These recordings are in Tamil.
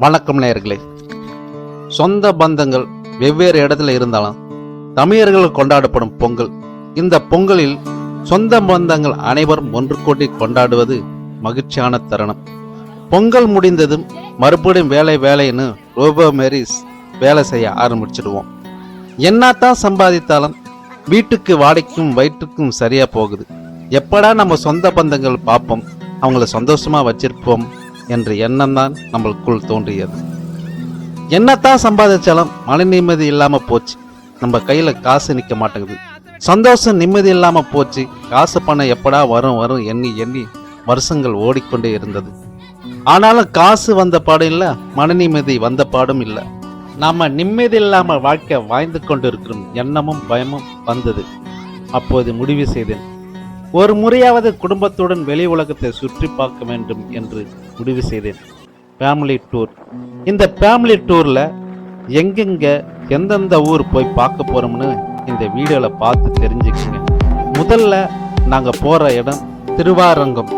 வணக்கம் நேயர்களே. சொந்த பந்தங்கள் வெவ்வேறு இடத்துல இருந்தாலும் தமிழர்கள் கொண்டாடப்படும் பொங்கல். இந்த பொங்கலில் சொந்த பந்தங்கள் அனைவரும் ஒன்று கூட்டி கொண்டாடுவது மகிழ்ச்சியான தருணம். பொங்கல் முடிந்ததும் மறுபடியும் வேலைன்னு ரோபோ மேரிஸ் வேலை செய்ய ஆரம்பிச்சிடுவோம். என்னத்தான் சம்பாதித்தாலும் வீட்டுக்கு வாடகைக்கும் வயிற்றுக்கும் சரியா போகுது. எப்படா நம்ம சொந்த பந்தங்கள் பார்ப்போம், அவங்கள சந்தோஷமா வச்சிருப்போம் என்ற எண்ணம் தான் நம்மளுக்குள் தோன்றியது. என்னத்தான் சம்பாதிச்சாலும் மன நிம்மதி இல்லாம போச்சு. நம்ம கையில காசு நிக்க மாட்டேங்குது. சந்தோஷம் நிம்மதி இல்லாம போச்சு. காசு பணம் எப்படா வரும் எண்ணி எண்ணி வருஷங்கள் ஓடிக்கொண்டே இருந்தது. ஆனாலும் காசு வந்த பாடும் இல்லை, மன நிம்மதி வந்த பாடும் இல்லை. நாம நிம்மதி இல்லாம வாழ்க்கை வாழ்ந்து கொண்டு இருக்கிறோம் எண்ணமும் பயமும் வந்தது. அப்போது முடிவு செய்தேன், ஒரு முறையாவது குடும்பத்துடன் வெளி உலகத்தை சுற்றி பார்க்க வேண்டும் என்று முடிவு செய்தேன். Family tour. இந்த ஃபேமிலி டூர்ல எங்கெங்க எந்தெந்த ஊர் போய் பார்க்க போறோம்னு இந்த வீடியோல பார்த்து தெரிஞ்சுக்கங்க. முதல்ல நாங்க போற இடம் திருவாரங்கம்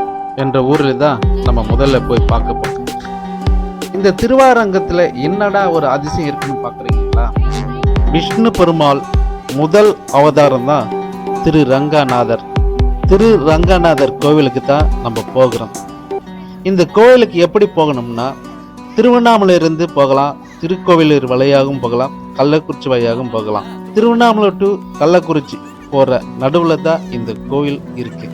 என்ற ஊர்ல தான் நம்ம முதல்ல போய் பார்க்க போறோம். இந்த திருவாரங்கத்துல என்னடா ஒரு அதிசயம் இருக்குன்னு பாக்குறீங்களா? விஷ்ணு பெருமாள் முதல் அவதாரம் தான் திரு ரங்கநாதர். திரு ரங்கநாதர் கோவிலுக்கு தான் நம்ம போகிறோம். இந்த கோவிலுக்கு எப்படி போகணும்னா, திருவண்ணாமலை இருந்து போகலாம், திருக்கோவிலூர் வழியாகவும் போகலாம், கள்ளக்குறிச்சி வழியாகவும் போகலாம். திருவண்ணாமலை டு கள்ளக்குறிச்சி போற நடுவுல தான் இந்த கோவில் இருக்கு.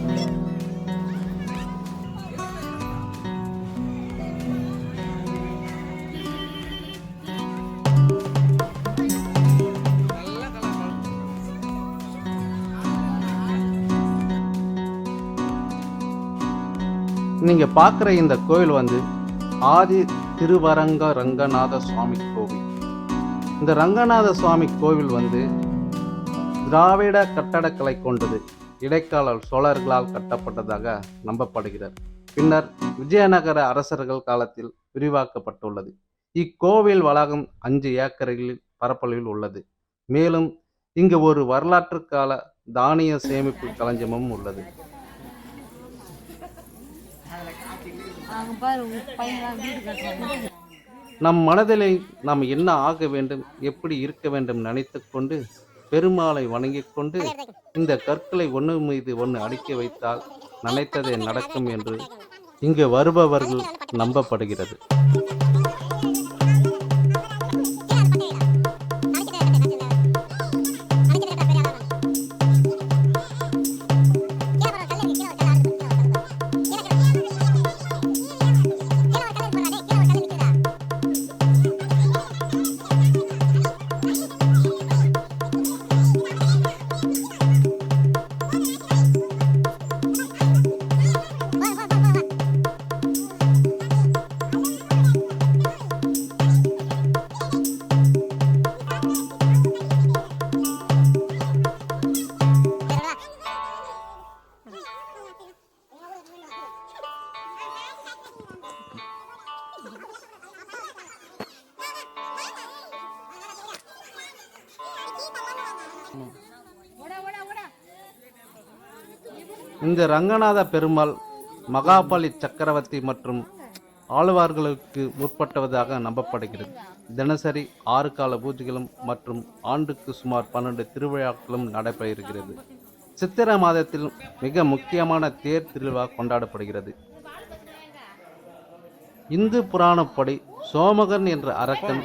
நீங்க பார்க்குற இந்த கோவில் ஆதி திருவரங்க ரங்கநாத சுவாமி கோவில். இந்த ரங்கநாத சுவாமி கோவில் திராவிட கட்டடக்கலை கொண்டது. இடைக்கால சோழர்களால் கட்டப்பட்டதாக நம்பப்படுகிறது. பின்னர் விஜயநகர அரசர்கள் காலத்தில் விரிவாக்கப்பட்டுள்ளது. இக்கோவில் வளாகம் 5 ஏக்கர்களில் பரப்பளவில் உள்ளது. மேலும் இங்கு ஒரு வரலாற்று கால தானிய சேமிப்பு களஞ்சியமும் உள்ளது. நம் மனதிலே நாம் என்ன ஆக வேண்டும், எப்படி இருக்க வேண்டும் நினைத்து கொண்டு பெருமாளை வணங்கிக் கொண்டு இந்த கற்களை ஒன்று மீது ஒன்று அடுக்கி வைத்தால் நினைத்ததே நடக்கும் என்று இங்கு வருபவர்கள் நம்பப்படுகிறது. இந்த ரங்கநாத பெருமாள் மகாபலி சக்கரவர்த்தி மற்றும் ஆழ்வார்களுக்கு முற்பட்டவதாக நம்பப்படுகிறது. தினசரி 6 கால பூஜைகளும் மற்றும் ஆண்டுக்கு சுமார் 12 திருவிழாக்களும் நடைபெறுகிறது. சித்திரை மாதத்தில் மிக முக்கியமான தேர் திருவிழா கொண்டாடப்படுகிறது. இந்து புராணப்படி சோமகன் என்ற அரக்கன்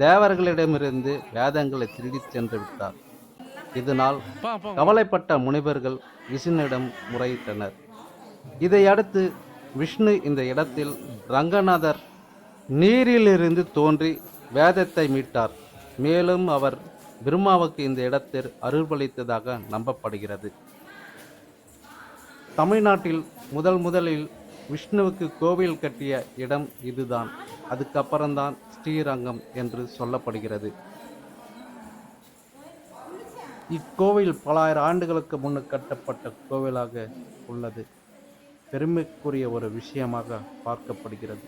தேவர்களிடமிருந்து வேதங்களை திருடிச் சென்று விட்டார். இதனால் கவலைப்பட்ட முனிவர்கள் விஷ்ணுவிடம் முறையிட்டனர். இதையடுத்து விஷ்ணு இந்த இடத்தில் ரங்கநாதர் நீரிலிருந்து தோன்றி வேதத்தை மீட்டார். மேலும் அவர் பிரம்மாவுக்கு இந்த இடத்தில் அருள்பளித்ததாக நம்பப்படுகிறது. தமிழ்நாட்டில் முதலில் விஷ்ணுவுக்கு கோவில் கட்டிய இடம் இதுதான். அதுக்கப்புறம்தான் ஸ்ரீரங்கம் என்று சொல்லப்படுகிறது. இக்கோவில் பல ஆயிரம் ஆண்டுகளுக்கு முன்னு கட்டப்பட்ட கோவிலாக உள்ளது. பெருமைக்குரிய ஒரு விஷயமாக பார்க்கப்படுகிறது.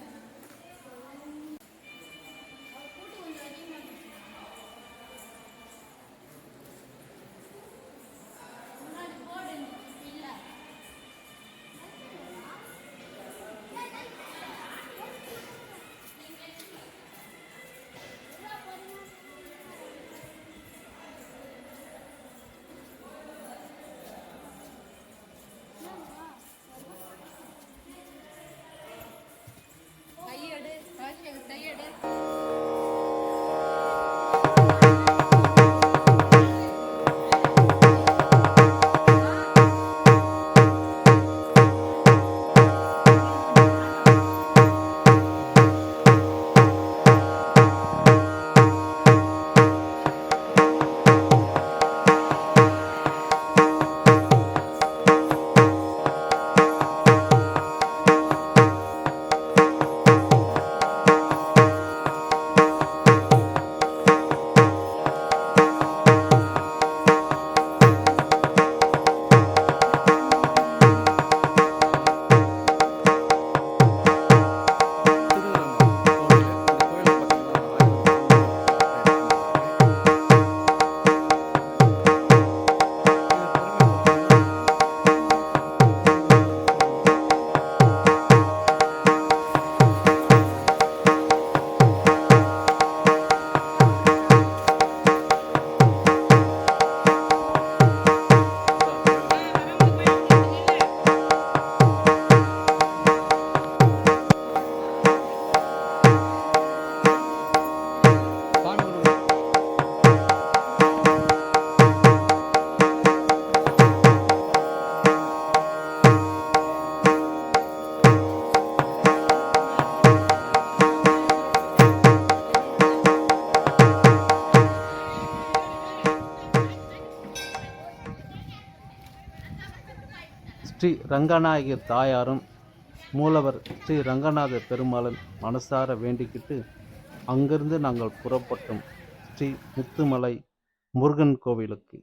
ஸ்ரீ ரங்கநாயகி தாயாரும் மூலவர் ஸ்ரீ ரங்கநாத பெருமாளன் மனசார வேண்டிக்கிட்டு அங்கிருந்து நாங்கள் புறப்பட்டோம் ஸ்ரீ முத்துமலை முருகன் கோவிலுக்கு.